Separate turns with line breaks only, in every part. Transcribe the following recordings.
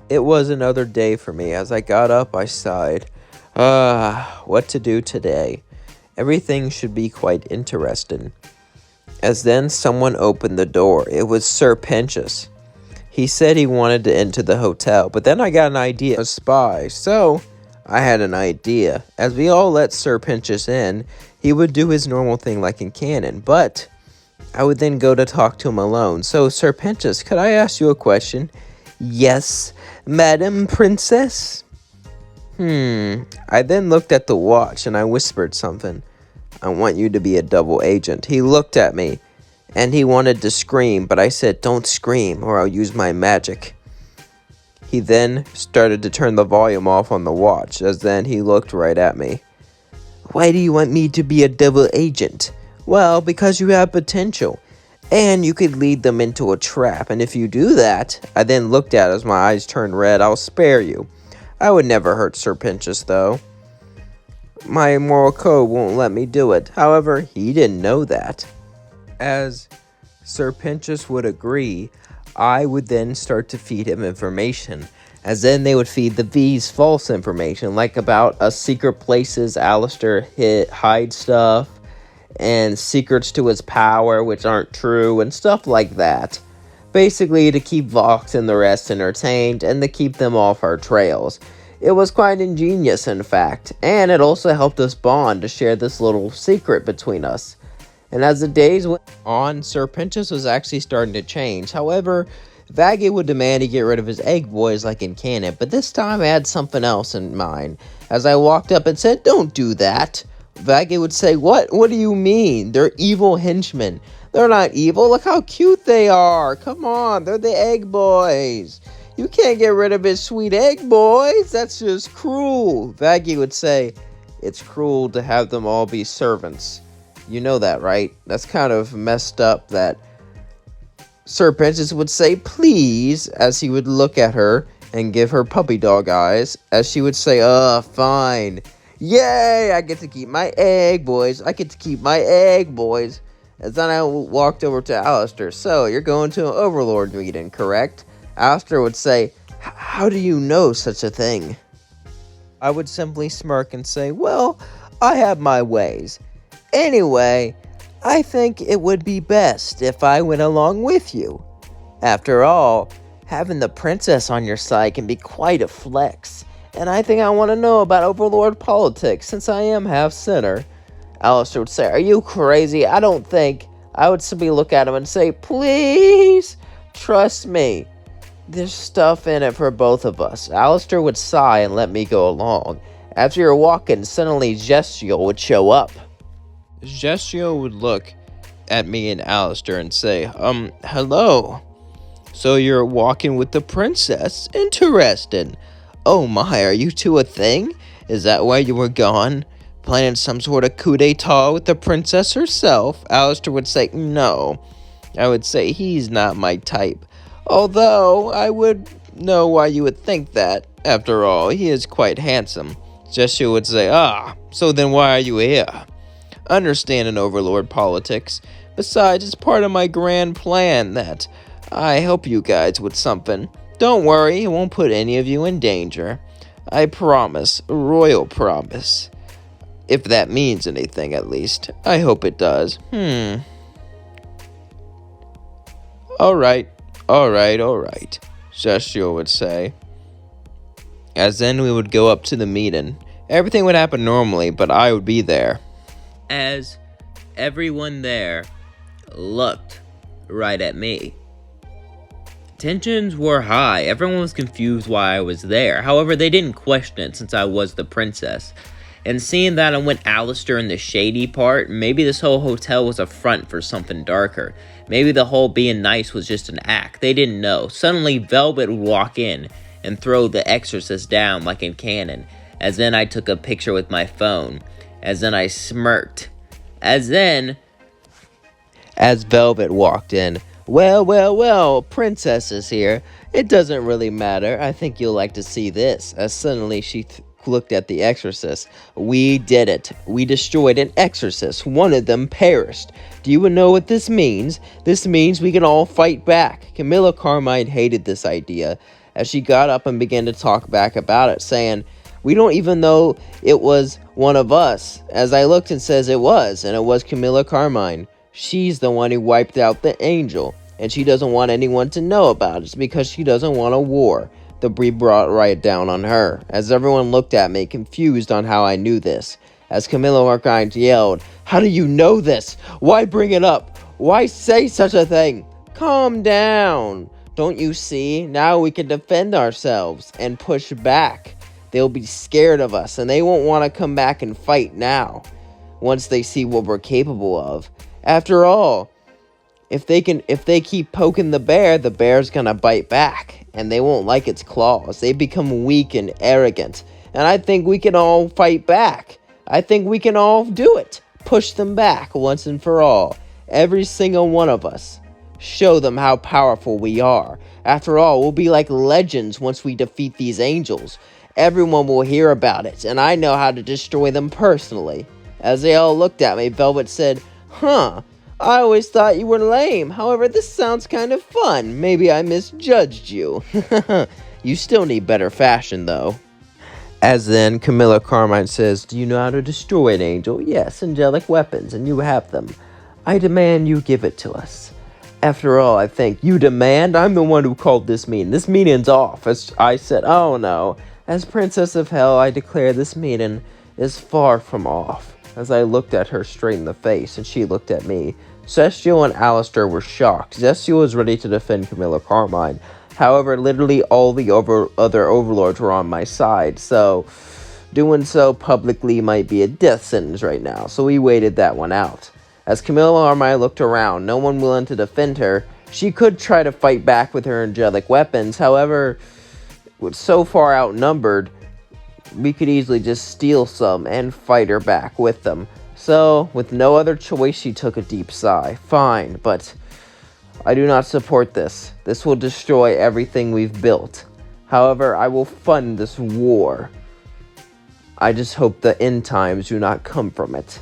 It was another day for me. As I got up, I sighed. What to do today? Everything should be quite interesting. As then someone opened the door. It was Sir Pentious. He said he wanted to enter the hotel, but then I got an idea. A spy. So, I had an idea. As we all let Sir Pentious in, he would do his normal thing like in canon, but I would then go to talk to him alone. So, Sir Pentious, could I ask you a question? Yes, Madam Princess? I then looked at the watch and I whispered something. I want you to be a double agent. He looked at me and he wanted to scream, but I said, don't scream or I'll use my magic. He then started to turn the volume off on the watch, as then he looked right at me. Why do you want me to be a double agent? Well, because you have potential, and you could lead them into a trap, and if you do that, I then looked at it as my eyes turned red, I'll spare you. I would never hurt Sir Pentious, though. My moral code won't let me do it. However, he didn't know that. As Sir Pentious would agree, I would then start to feed him information, as then they would feed the V's false information, like about secret places Alistair hide stuff, and secrets to his power which aren't true, and stuff like that. Basically to keep Vox and the rest entertained, and to keep them off our trails. It was quite ingenious, in fact, and it also helped us bond to share this little secret between us. And as the days went on, Sir Pentious was actually starting to change. However, Vaggy would demand he get rid of his egg boys like in canon, but this time I had something else in mind. As I walked up and said, don't do that, Vaggy would say, what? What do you mean? They're evil henchmen. They're not evil. Look how cute they are. Come on, they're the egg boys. You can't get rid of his sweet egg boys. That's just cruel. Vaggy would say, it's cruel to have them all be servants. You know that, right? That's kind of messed up that Sir Pentious would say, please, as he would look at her and give her puppy dog eyes, as she would say, fine. Yay, I get to keep my egg boys. I get to keep my egg boys. As then I walked over to Alistair. So, you're going to an overlord meeting, correct? Alistair would say, how do you know such a thing? I would simply smirk and say, well, I have my ways. Anyway, I think it would be best if I went along with you. After all, having the princess on your side can be quite a flex, and I think I want to know about overlord politics since I am half sinner. Alistair would say, are you crazy? I don't think. I would simply look at him and say, please, trust me. There's stuff in it for both of us. Alistair would sigh and let me go along. As we were walking, suddenly Gestiel would show up. Gestiel would look at me and Alistair and say, hello. So you're walking with the princess? Interesting. Oh my, are you two a thing? Is that why you were gone? Planning some sort of coup d'etat with the princess herself? Alistair would say, no. I would say, he's not my type. Although, I would know why you would think that. After all, he is quite handsome. Gestiel would say, so then why are you here? Understanding overlord politics. Besides, it's part of my grand plan that I help you guys with something. Don't worry, it won't put any of you in danger. I promise, a royal promise. If that means anything, at least. I hope it does. Alright, Gestiel would say. As then we would go up to the meeting. Everything would happen normally, but I would be there. As everyone there looked right at me. Tensions were high. Everyone was confused why I was there. However, they didn't question it since I was the princess. And seeing that I went Alistair in the shady part, maybe this whole hotel was a front for something darker. Maybe the whole being nice was just an act. They didn't know. Suddenly, Velvet would walk in and throw the exorcist down like in canon. As then I took a picture with my phone. As then I smirked. As Velvet walked in. Well, Princess is here. It doesn't really matter. I think you'll like to see this. As suddenly she looked at the exorcist. We did it. We destroyed an exorcist. One of them perished. Do you know what this means? This means we can all fight back. Camilla Carmine hated this idea, as she got up and began to talk back about it, saying, we don't even know it was one of us. As I looked and says it was, and it was Camilla Carmine. She's the one who wiped out the angel, and she doesn't want anyone to know about it because she doesn't want a war. The be brought right down on her, as everyone looked at me, confused on how I knew this. As Camilla Carmine yelled, how do you know this? Why bring it up? Why say such a thing? Calm down. Don't you see? Now we can defend ourselves and push back. They'll be scared of us, and they won't want to come back and fight now, once they see what we're capable of. After all, if they keep poking the bear's gonna bite back, and they won't like its claws. They become weak and arrogant, and I think we can all fight back. I think we can all do it. Push them back once and for all. Every single one of us. Show them how powerful we are. After all, we'll be like legends once we defeat these angels. Everyone will hear about it, and I know how to destroy them personally. As they all looked at me, Velvet said, I always thought you were lame. However, this sounds kind of fun. Maybe I misjudged you. You still need better fashion, though. As then, Camilla Carmine says, do you know how to destroy an angel? Yes, angelic weapons, and you have them. I demand you give it to us. After all, I think, you demand? I'm the one who called this meeting. This meeting's off. As I said, oh no. As Princess of Hell, I declare this meeting is far from off. As I looked at her straight in the face, and she looked at me. Celestial and Alistair were shocked. Celestial was ready to defend Camilla Carmine. However, literally all the other overlords were on my side, so doing so publicly might be a death sentence right now, so we waited that one out. As Camilla Carmine looked around, no one willing to defend her. She could try to fight back with her angelic weapons, however, with so far outnumbered, we could easily just steal some and fight her back with them. So, with no other choice, she took a deep sigh. Fine, but I do not support this. This will destroy everything we've built. However, I will fund this war. I just hope the end times do not come from it.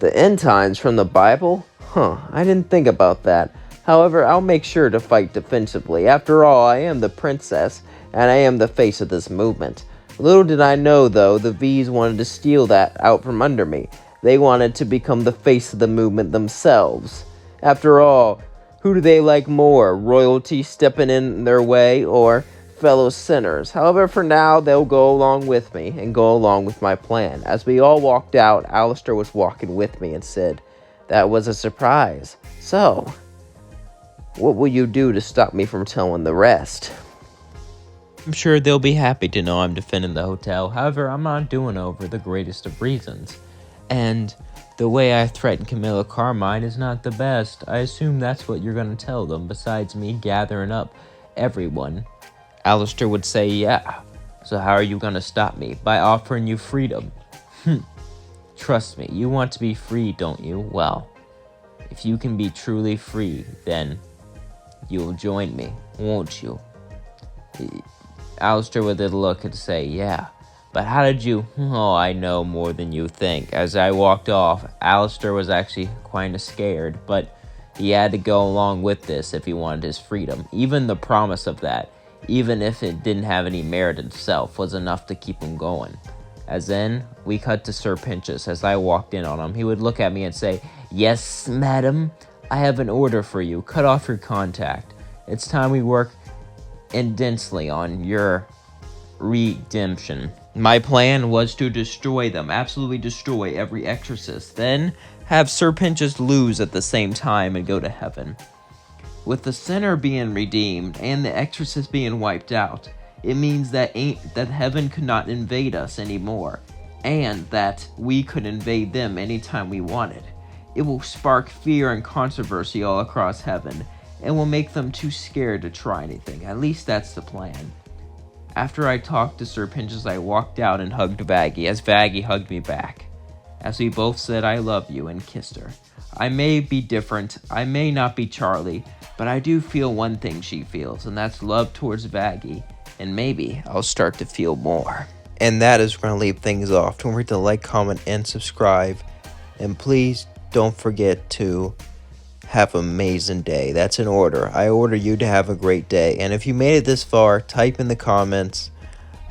The end times from the Bible? I didn't think about that. However, I'll make sure to fight defensively. After all, I am the princess, and I am the face of this movement. Little did I know, though, the V's wanted to steal that out from under me. They wanted to become the face of the movement themselves. After all, who do they like more? Royalty stepping in their way, or fellow sinners? However, for now, they'll go along with me and go along with my plan. As we all walked out, Alistair was walking with me and said, that was a surprise. So, what will you do to stop me from telling the rest? I'm sure they'll be happy to know I'm defending the hotel. However, I'm not doing over the greatest of reasons. And the way I threatened Camilla Carmine is not the best. I assume that's what you're going to tell them, besides me gathering up everyone. Alistair would say, yeah. So how are you going to stop me? By offering you freedom. Trust me, you want to be free, don't you? Well, if you can be truly free, then you'll join me, won't you? Alistair would then look and say, yeah. But how did you... Oh, I know more than you think. As I walked off, Alistair was actually kind of scared, but he had to go along with this if he wanted his freedom. Even the promise of that, even if it didn't have any merit itself, was enough to keep him going. As then, we cut to Sir Pinchas. As I walked in on him, he would look at me and say, yes, madam, I have an order for you. Cut off your contact. It's time we work intensely on your redemption. My plan was to destroy them, absolutely destroy every exorcist, then have Sir Pinchas lose at the same time and go to heaven. With the sinner being redeemed and the exorcist being wiped out, it means that heaven could not invade us anymore, and that we could invade them anytime we wanted. It will spark fear and controversy all across heaven, and will make them too scared to try anything. At least that's the plan. After I talked to Sir Pinchas, I walked out and hugged Vaggie, as Vaggie hugged me back, as we both said I love you and kissed her. I may be different, I may not be Charlie, but I do feel one thing she feels, and that's love towards Vaggie, and maybe I'll start to feel more. And that is going to leave things off. Don't forget to like, comment, and subscribe. And please don't forget to have an amazing day. That's an order. I order you to have a great day. And if you made it this far, type in the comments,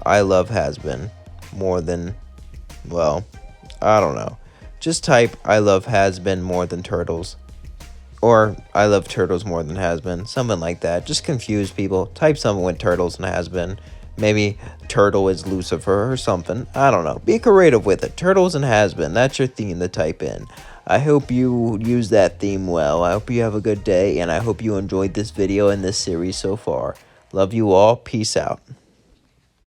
I love has-been more than, well, I don't know. Just type, I love has-been more than turtles. Or, I love turtles more than has-been. Something like that. Just confuse people. Type something with turtles and has-been. Maybe turtle is Lucifer or something. I don't know. Be creative with it. Turtles and has-been. That's your theme to type in. I hope you use that theme well. I hope you have a good day. And I hope you enjoyed this video and this series so far. Love you all. Peace out.